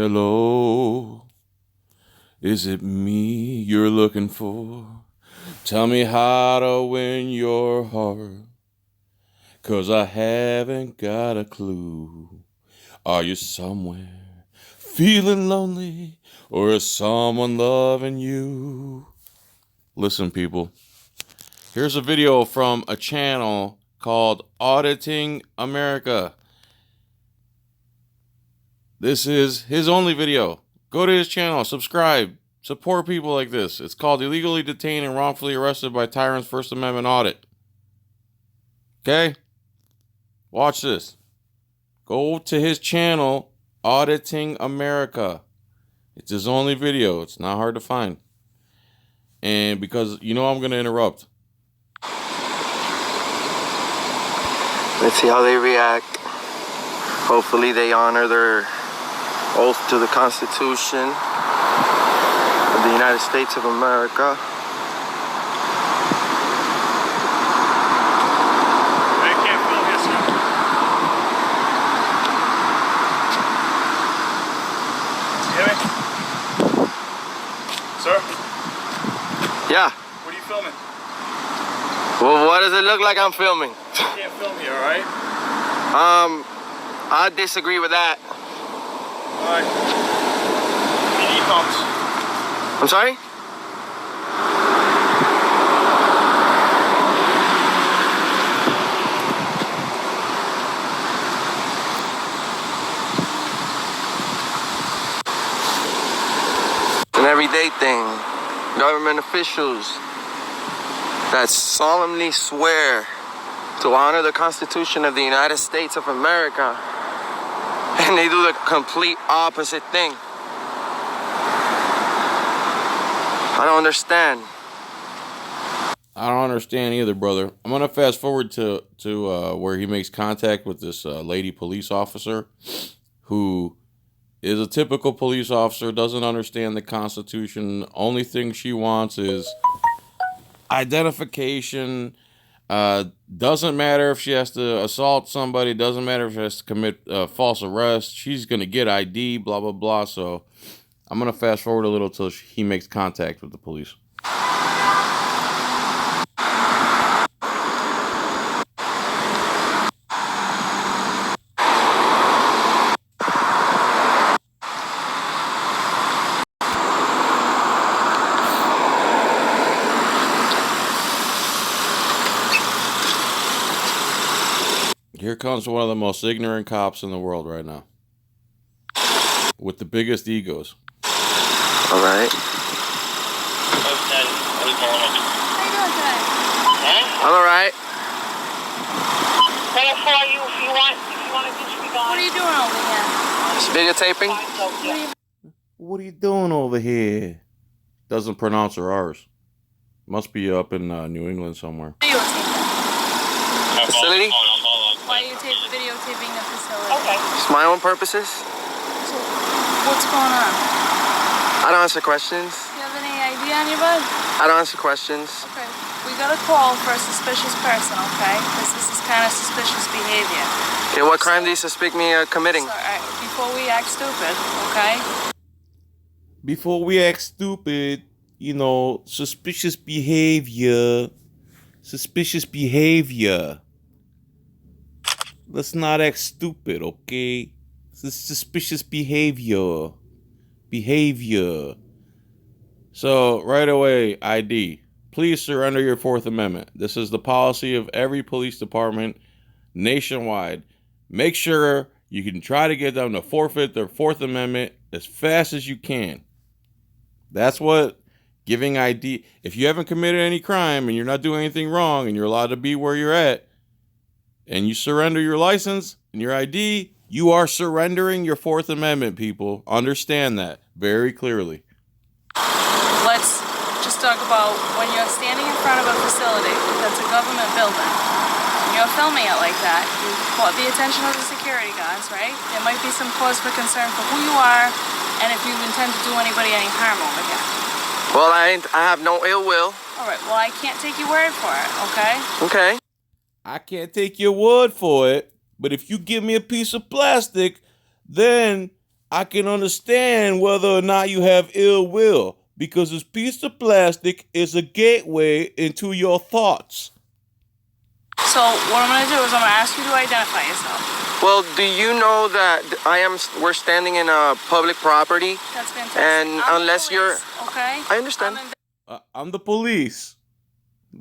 Hello, is it me you're looking for? Tell me how to win your heart, 'cause I haven't got a clue. Are you somewhere feeling lonely, or is someone loving you? Listen, people, here's a video from a channel called Auditing America. This is his only video. Go to his channel, subscribe, support people like this. It's called Illegally Detained and Wrongfully Arrested by Tyrant's First Amendment Audit. Okay? Watch this. Go to his channel, Auditing America. It's his only video. It's not hard to find. And because you know I'm going to interrupt. Let's see how they react. Hopefully they honor their oath to the Constitution of the United States of America. I can't film this now. You hear me? Sir? Yeah. What are you filming? Well, what does it look like I'm filming? I can't film you, alright? I disagree with that. Alright. PD pumps. I'm sorry? It's an everyday thing. Government officials that solemnly swear to honor the Constitution of the United States of America, and they do the complete opposite thing. I don't understand. I don't understand either, brother. I'm going to fast forward to where he makes contact with this lady police officer who is a typical police officer, doesn't understand the Constitution. Only thing she wants is identification. Doesn't matter if she has to assault somebody. Doesn't matter if she has to commit false arrest. She's going to get ID, blah, blah, blah. So I'm going to fast forward a little till he makes contact with the police. Here comes one of the most ignorant cops in the world right now, with the biggest egos. All right. How you doing today? I'm all right. Well, for you, if you want to disregard. What are you doing over here? Just videotaping. What are you doing over here? Doesn't pronounce her R's. Must be up in New England somewhere. Videotaping. Facility? Why are you videotaping the facility? Okay. Just my own purposes. So, what's going on? I don't answer questions. You have any ID on your bud? I don't answer questions. Okay. We got a call for a suspicious person, okay? Because this is kind of suspicious behavior. Okay, what crime do you suspect me of committing? So, all right, before we act stupid, okay? Before we act stupid, you know, suspicious behavior. Suspicious behavior. Let's not act stupid, okay? Suspicious behavior. Behavior. So, right away, ID. Please surrender your Fourth Amendment. This is the policy of every police department nationwide. Make sure you can try to get them to forfeit their Fourth Amendment as fast as you can. That's what giving ID... If you haven't committed any crime and you're not doing anything wrong and you're allowed to be where you're at, and you surrender your license and your ID, you are surrendering your Fourth Amendment, people. Understand that very clearly. Let's just talk about when you're standing in front of a facility that's a government building, and you're filming it like that, you caught the attention of the security guards, right? There might be some cause for concern for who you are and if you intend to do anybody any harm over here. Well, I have no ill will. All right, well, I can't take your word for it, okay? Okay. I can't take your word for it, but if you give me a piece of plastic, then I can understand whether or not you have ill will, because this piece of plastic is a gateway into your thoughts. So what I'm going to do is I'm going to ask you to identify yourself. Well, do you know that we're standing in a public property? That's fantastic. And I'm unless the you're... police, okay? I understand. I'm the police.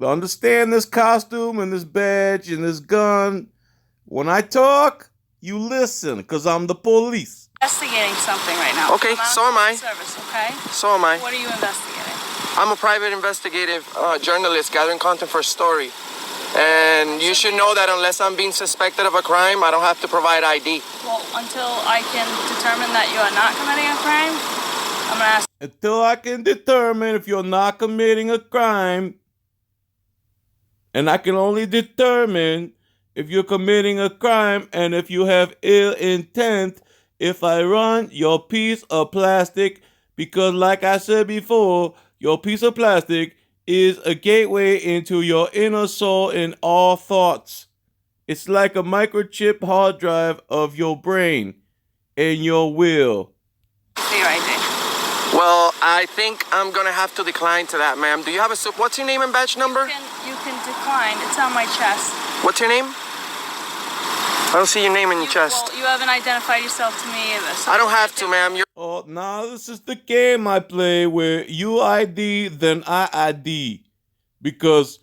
Understand this costume and this badge and this gun. When I talk, you listen, because I'm the police. Investigating something right now. Okay, so am I. Service, okay? So am I. What are you investigating? I'm a private investigative journalist gathering content for a story. And you should know that unless I'm being suspected of a crime, I don't have to provide ID. Well, until I can determine that you are not committing a crime, I'm going to ask. Until I can determine if you're not committing a crime, and I can only determine if you're committing a crime and if you have ill intent, if I run your piece of plastic, because like I said before, your piece of plastic is a gateway into your inner soul and all thoughts. It's like a microchip hard drive of your brain and your will. See your ID. Well, I think I'm gonna have to decline to that, ma'am. Do you have what's your name and badge number? You can decline. It's on my chest. What's your name? I don't see your name in your chest. Well, you haven't identified yourself to me either. So I don't have to, ma'am. Oh, now this is the game I play where you ID, then I ID. Because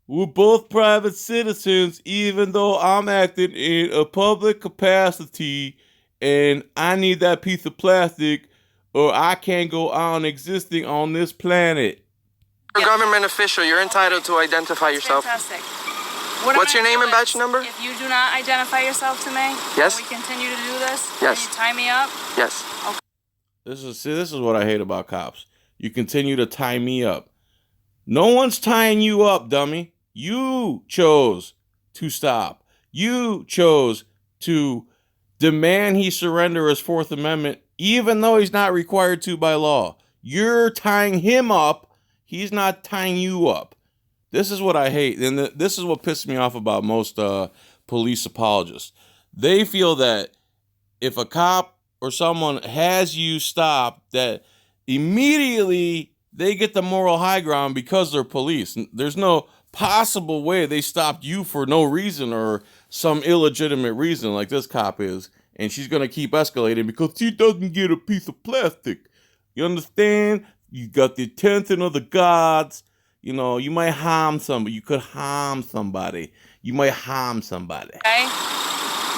we're both private citizens, even though I'm acting in a public capacity and I need that piece of plastic or I can't go on existing on this planet. You're a government official. You're entitled to identify yourself. Fantastic. What's your name and badge number? If you do not identify yourself to me, yes, and we continue to do this, yes, and you tie me up, yes. Okay. This is what I hate about cops. You continue to tie me up. No one's tying you up, dummy. You chose to stop. You chose to demand he surrender his Fourth Amendment, even though he's not required to by law. You're tying him up. He's not tying you up. This is what I hate, and this is what pisses me off about most police apologists. They feel that if a cop or someone has you stopped, that immediately they get the moral high ground because they're police. There's no possible way they stopped you for no reason or some illegitimate reason like this cop is, and she's going to keep escalating because she doesn't get a piece of plastic. You understand? You got the attention of the gods. You know, you might harm somebody. You could harm somebody. You might harm somebody. Okay?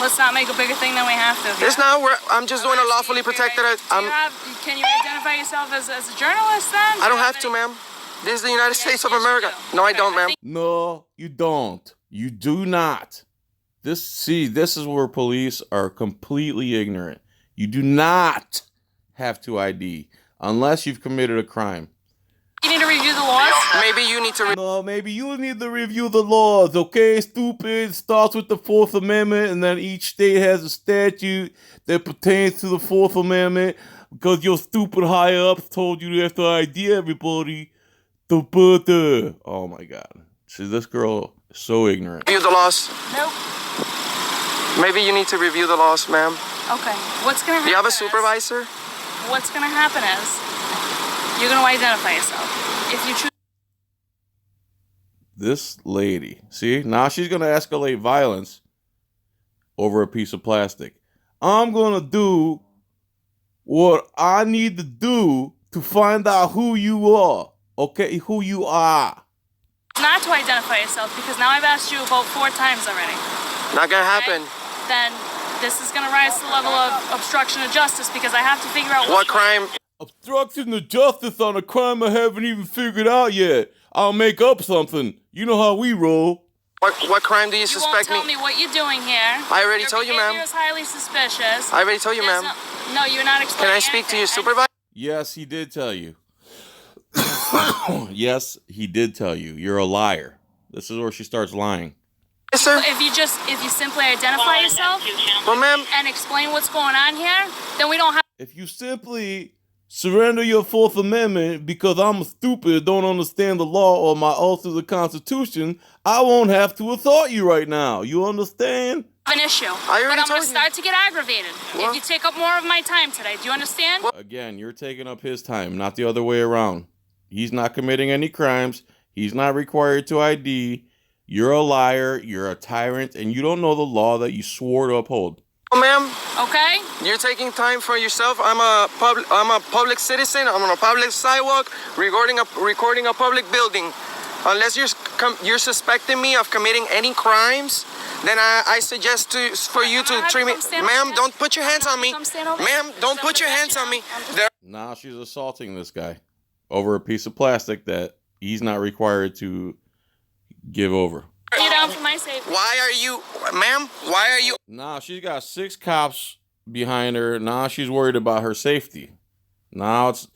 Let's not make a bigger thing than we have to. It's not. I'm just doing a lawfully protected. Can you identify yourself as a journalist then? I don't have to, ma'am. This is the United States of America. No, I don't, ma'am. No, you don't. You do not. This is where police are completely ignorant. You do not have to ID unless you've committed a crime. You need to review the laws? Maybe you need to... No, maybe you need to review the laws, okay, stupid? It starts with the Fourth Amendment, and then each state has a statute that pertains to the Fourth Amendment because your stupid higher-ups told you to have to ID everybody. Oh, my God. See, this girl is so ignorant. Review the laws. Nope. Maybe you need to review the laws, ma'am. Okay. What's going to happen? Do you have a supervisor? What's going to happen is you're going to identify yourself. If you choose. This lady, see, now she's going to escalate violence over a piece of plastic. I'm going to do what I need to do to find out who you are, okay? Who you are. Not to identify yourself because now I've asked you about 4 times already. Not going to happen. Okay? Then this is going to rise to the level of obstruction of justice because I have to figure out what crime. Obstruction of justice on a crime I haven't even figured out yet. I'll make up something. You know how we roll. What crime do you suspect me? You won't tell me what you're doing here. I already told you, ma'am. Your behavior is highly suspicious. I already told you, ma'am. No, you're not explaining. Can I speak to your supervisor? Yes, he did tell you. Yes, he did tell you. You're a liar. This is where she starts lying. Yes, sir. If you simply identify yourself, well, ma'am, and explain what's going on here, then we don't have. If you simply surrender your Fourth Amendment because I'm stupid, don't understand the law or my oath to the Constitution, I won't have to assault you right now. You understand? An issue. I already but I'm told gonna you. start to get aggravated What? if you take up more of my time today. Do you understand? Again, you're taking up his time, not the other way around. He's not committing any crimes. He's not required to ID. You're a liar. You're a tyrant, and you don't know the law that you swore to uphold. Oh, ma'am, Okay? you're taking time for yourself. I'm a public citizen. I'm on a public sidewalk recording a public building. Unless you're suspecting me of committing any crimes, then I suggest for you to treat me. Ma'am, don't put your hands on me. Ma'am, don't put your hands on me. Now she's assaulting this guy over a piece of plastic that he's not required to give over. You down for my safety? Why are you, ma'am? Why are you? Now she's got 6 cops behind her. Now she's worried about her safety. Now it's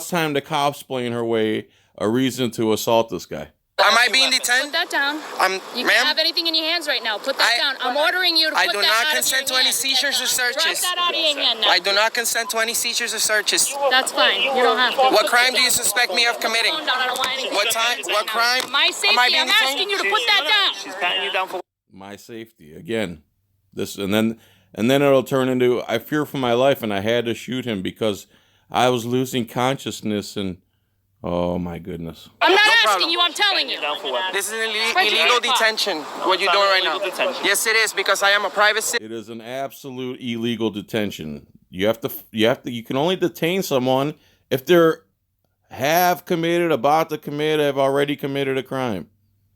time to cosplay in her way a reason to assault this guy. Am I being Put detained? that down. You can't Ma'am, have anything in your hands right now. Put that down. I'm ordering you to I put do that not out consent of to your any hand. seizures or Drop searches. that out of your hand now. I do not consent to any seizures or searches. That's fine. You don't have to. What crime do you suspect me of committing? Phone down. I don't want anything. What time? What crime? My Am I safety. being I'm detained? asking you to put that down. She's patting you down for. My safety again. This and then it'll turn into I fear for my life and I had to shoot him because I was losing consciousness and oh my goodness. I'm not asking problem. you. I'm telling you. Down for what? This is an Right here. illegal detention. What you're doing right now? Illegal detention. Yes, it is because I am a private citizen. It is an absolute illegal detention. You can only detain someone if they're have committed, about to commit, have already committed a crime.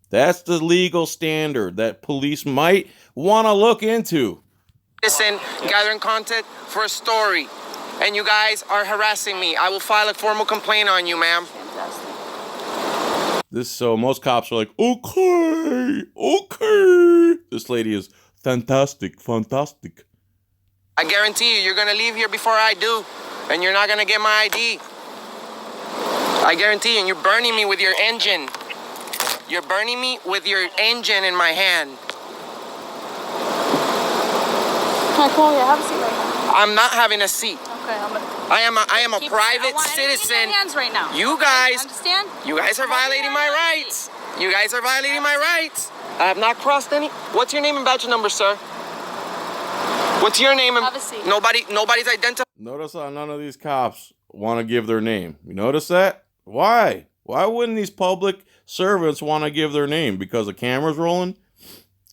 That's the legal standard that police might want to look into. Gathering content for a story, and you guys are harassing me. I will file a formal complaint on you, ma'am. So most cops are like, okay. This lady is fantastic. I guarantee you're gonna leave here before I do, and you're not gonna get my ID. I guarantee you, and you're burning me with your engine. You're burning me with your engine in my hand. Can I call you? Have a seat right now. I'm not having a seat. Okay, I'm gonna I am a keep private I want anything in citizen. your hands right now. You guys, Understand? you guys are violating my rights. You guys are violating my rights. I have not crossed any. What's your name and badge number, sir? What's your name and Have a seat. nobody's identified. Notice how none of these cops want to give their name. You notice that? Why? Why wouldn't these public servants want to give their name? Because the camera's rolling?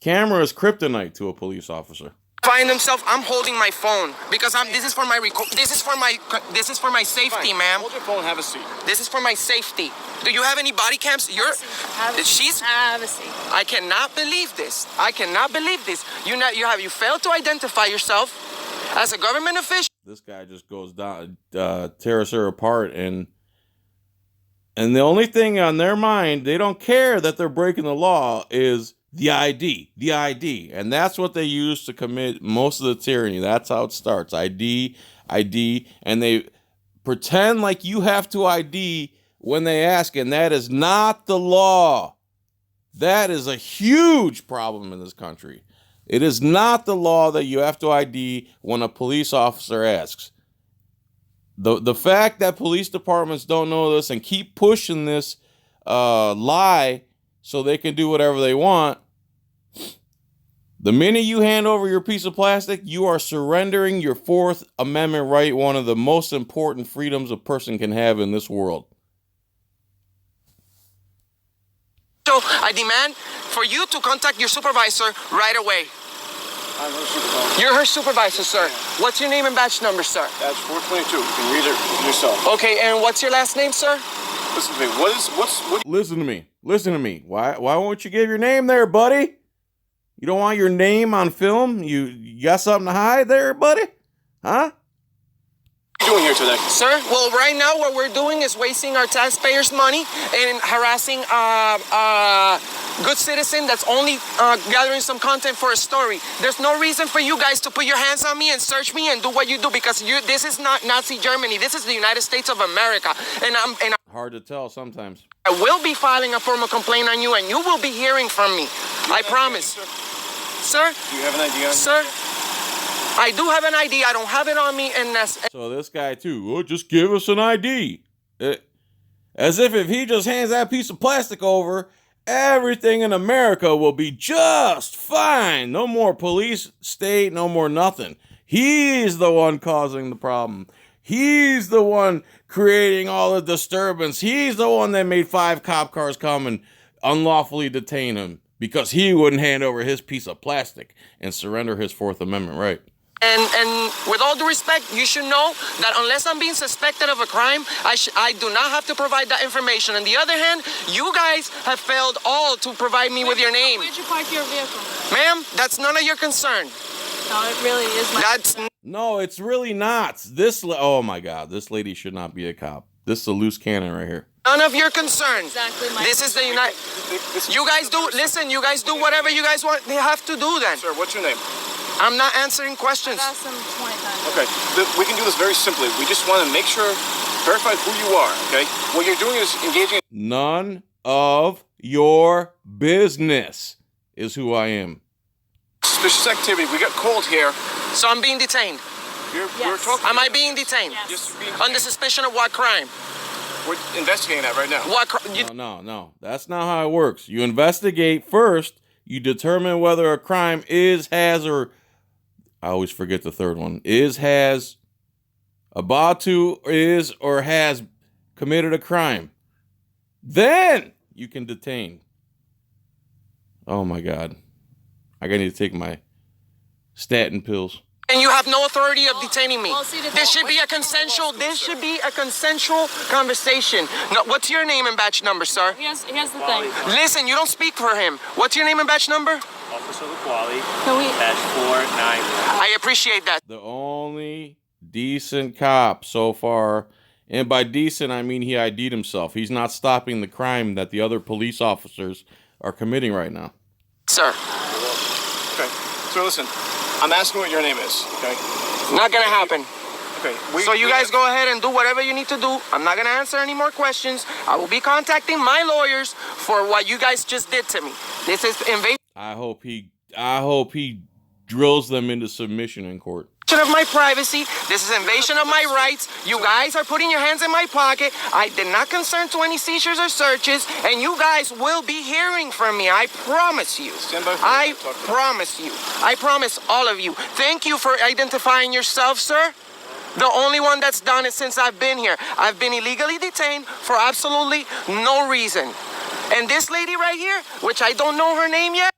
Camera is kryptonite to a police officer. Find themselves. I'm holding my phone because this is for my safety, ma'am. Hold your phone. Have a seat. This is for my safety. Do you have any body cams? Have a seat. Have a seat. I cannot believe this. You failed to identify yourself as a government official. This guy just goes down, tears her apart, and the only thing on their mind, they don't care that they're breaking the law, is the ID, and that's what they use to commit most of the tyranny. That's how it starts. ID, and they pretend like you have to ID when they ask, and that is not the law. That is a huge problem in this country. It is not the law that you have to ID when a police officer asks. The fact that police departments don't know this and keep pushing this lie so they can do whatever they want, the minute you hand over your piece of plastic, you are surrendering your Fourth Amendment right, one of the most important freedoms a person can have in this world. So I demand for you to contact your supervisor right away. I'm her supervisor. You're her supervisor, sir. What's your name and badge number, sir? That's 422. You can read it yourself. Okay, and what's your last name, sir? Listen to me. What? Listen to me. Why won't you give your name there, buddy? You don't want your name on film? You got something to hide there, buddy? Huh? What are you doing here today? Sir, well, right now what we're doing is wasting our taxpayers' money and harassing a good citizen that's only gathering some content for a story. There's no reason for you guys to put your hands on me and search me and do what you do because this is not Nazi Germany. This is the United States of America. And Hard to tell sometimes. I will be filing a formal complaint on you and you will be hearing from me. I promise. Sir? Do you have an ID on you? Sir? I do have an ID. I don't have it on me, and that's. So this guy too, just give us an ID. As if he just hands that piece of plastic over everything in America will be just fine. No more police state, no more nothing. He's the one causing the problem. He's the one creating all the disturbance. He's the one that made 5 cop cars come and unlawfully detain him because he wouldn't hand over his piece of plastic and surrender his Fourth Amendment right. And with all due respect, you should know that unless I'm being suspected of a crime, I do not have to provide that information. On the other hand, you guys have failed all to provide me with your name. Where'd you park your vehicle? Ma'am, that's none of your concern. No, it really is my concern. No, it's really not. Oh my God, this lady should not be a cop. This is a loose cannon right here. None of your concern. Exactly my This is the concern. United. You guys do. Listen, you guys do whatever you guys want. They have to do then. Sir, what's your name? I'm not answering questions. I've asked him 20 times. Okay, we can do this very simply. We just want to make sure, verify who you are, okay? What you're doing is engaging in None of your business is who I am. suspicious activity. We got called here. So I'm being detained. We're Yes. talking. Am I being detained? Yes. Yes, you're being Under suspicion of what crime? We're investigating that right now. What you, No. That's not how it works. You investigate first. You determine whether a crime is, has, or I always forget the third one. Is, has, about to, is, or has committed a crime. Then you can detain. Oh my God. I need to take my statin pills. and you have no authority of detaining me. well, see, the- This should be a consensual. This should be a consensual conversation. No, what's your name and badge number, sir? Here's the thing. Listen, you don't speak for him. What's your name and badge number? Officer Quali, Can we? dash 491. I appreciate that. The only decent cop so far, and by decent I mean he ID'd himself. He's not stopping the crime that the other police officers are committing right now. Sir, Okay. So listen, I'm asking what your name is. Okay. not gonna happen. Okay. So you guys go ahead and do whatever you need to do. I'm not gonna answer any more questions. I will be contacting my lawyers for what you guys just did to me. This is invasion I hope he drills them into submission in court. of my privacy. This is invasion of my rights. You guys are putting your hands in my pocket. I did not consent to any seizures or searches, and you guys will be hearing from me. I promise you. Stand by for I the talk. promise you. I promise all of you. Thank you for identifying yourself, sir. The only one that's done it since I've been here. I've been illegally detained for absolutely no reason. And this lady right here, which I don't know her name yet.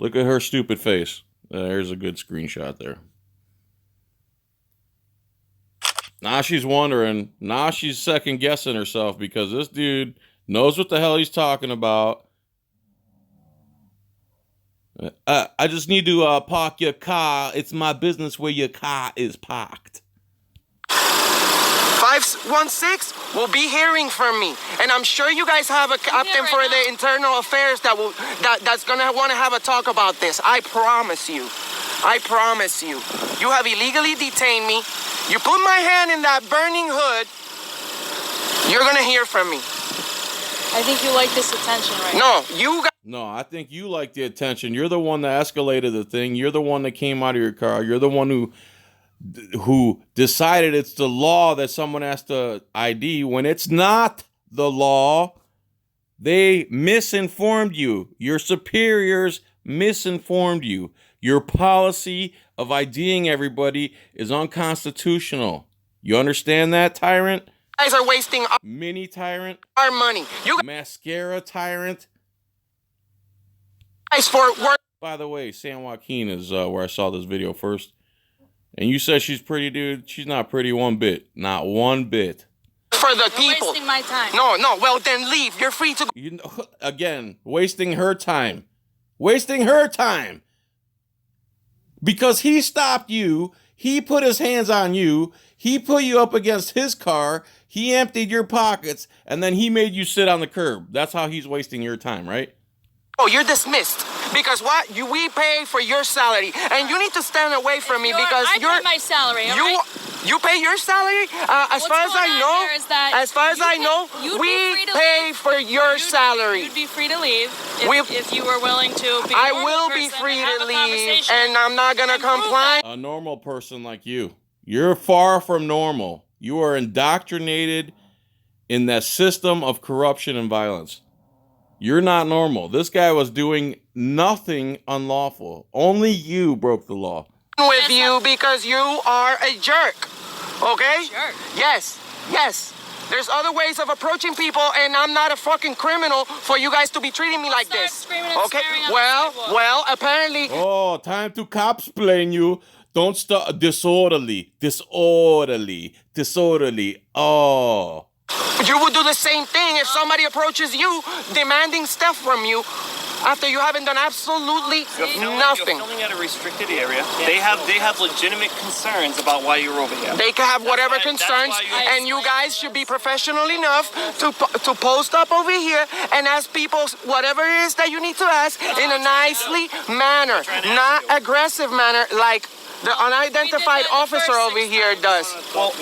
Look at her stupid face. There's a good screenshot there. Now she's wondering. Now she's second guessing herself because this dude knows what the hell he's talking about. I just need to park your car. It's my business where your car is parked. 516 will be hearing from me, and I'm sure you guys have a captain right for now. the internal affairs that's gonna want to have a talk about this. I promise you. I promise you. You have illegally detained me. You put my hand in that burning hood. You're gonna hear from me. I think you like this attention right now. No, you guys. No, I think you like the attention. You're the one that escalated the thing. You're the one that came out of your car. You're the one who decided it's the law that someone has to ID when it's not the law. They misinformed you. Your superiors misinformed you. Your policy of IDing everybody is unconstitutional. You understand that, tyrant? guys are wasting Mini tyrant? our money. You Mascara tyrant? guys for work By the way, San Joaquin is where I saw this video first. And you said she's pretty, dude. She's not pretty one bit. Not one bit. for the You're people. wasting my time. No, well then leave. You're free to go. You know, again, wasting her time. Wasting her time. Because he stopped you. He put his hands on you. He put you up against his car. He emptied your pockets. And then he made you sit on the curb. That's how he's wasting your time, right? Oh, you're dismissed. Because what? We pay for your salary. And you need to stand away from me because I you're pay my salary, all you right? you pay your salary? As What's far as going I on know, here is that as far as you I can- know, you'd be we free to pay leave. for your salary. You'd be free to leave We- if you were willing to be a I normal will be person free and have to a leave, conversation and I'm not gonna and prove comply. A normal person like you. You're far from normal. You are indoctrinated in that system of corruption and violence. You're not normal. This guy was doing nothing unlawful. Only you broke the law. With you because you are a jerk. Okay? Jerk. Yes. Yes. There's other ways of approaching people, and I'm not a fucking criminal for you guys to be treating me like Start this. screaming and Okay? swearing on the sidewalk. Well, apparently. Oh, time to cops-plain you. Don't start disorderly. Oh. You would do the same thing if somebody approaches you demanding stuff from you after you haven't done absolutely nothing. You're filming at a restricted area. They have legitimate concerns about why you're over here. They can have whatever That's concerns, why you- and you guys should be professional enough to post up over here and ask people whatever it is that you need to ask in a nicely manner, not aggressive manner like the unidentified officer over here does. Well,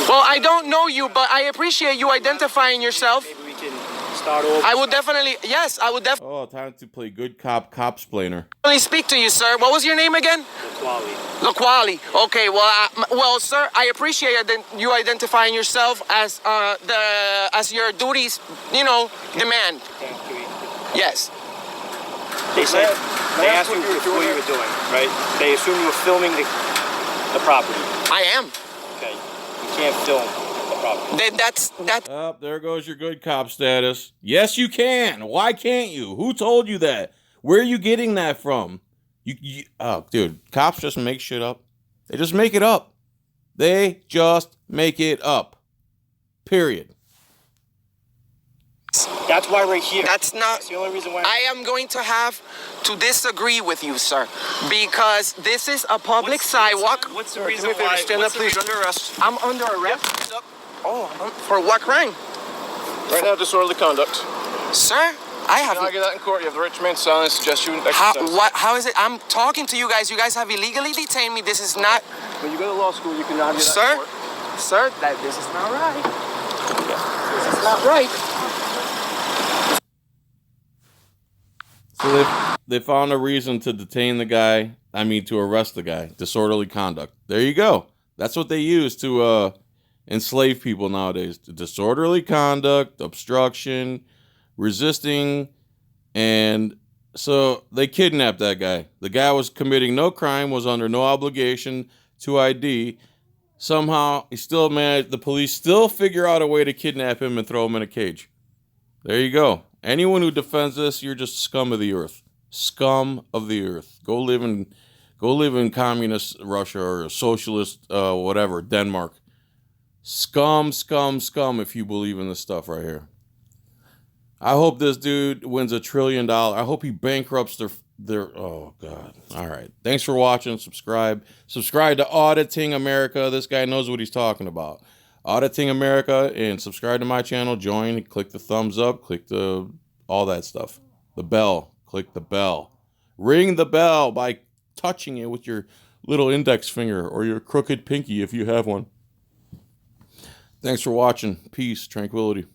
Well, I don't know you, but I appreciate you identifying yourself. maybe we can start over. I would definitely, yes, I would Oh, time to play good cop, cops-plainer. definitely speak to you, sir. What was your name again? Quality. Laquali. Okay, well, sir, I appreciate you identifying yourself as as your duties, demand. Yes. Yes. They said they asked you what you were doing, right? They assumed you were filming the property. I am. Okay. You can't film the property. That's Oh, there goes your good cop status. Yes, you can. Why can't you? Who told you that? Where are you getting that from? Oh, dude, cops just make shit up. They just make it up. They just make it up. Period. That's why we're here. That's not. That's the only reason why. I am going to have to disagree with you, sir, because this is a public sidewalk. What's the reason why? Stand up, please. Under arrest. I'm under arrest. Oh, for what crime, Right now, disorderly conduct. sir? I You have. can argue that in court. You have the right to remain silent. Suggest you How? exercise. What? How is it? I'm talking to you guys. You guys have illegally detained me. This is not, When you go to law school, you can argue that sir. in court. Sir, this is not right. This is not right. So they found a reason to detain the guy. To arrest the guy. Disorderly conduct. There you go. That's what they use to enslave people nowadays. Disorderly conduct, obstruction, resisting, and so they kidnapped that guy. The guy was committing no crime, was under no obligation to ID. Somehow, he still managed. The police still figure out a way to kidnap him and throw him in a cage. There you go. Anyone who defends this, you're just scum of the earth. Scum of the earth. Go live in communist Russia or socialist whatever, Denmark. Scum, scum, scum if you believe in this stuff right here. I hope this dude wins $1 trillion. I hope he bankrupts their oh God. All right. Thanks for watching. Subscribe to Auditing America. This guy knows what he's talking about. Auditing America, and subscribe to my channel. Join, click the thumbs up, click all that stuff. The bell, click the bell. Ring the bell by touching it with your little index finger or your crooked pinky if you have one. Thanks for watching. Peace, tranquility.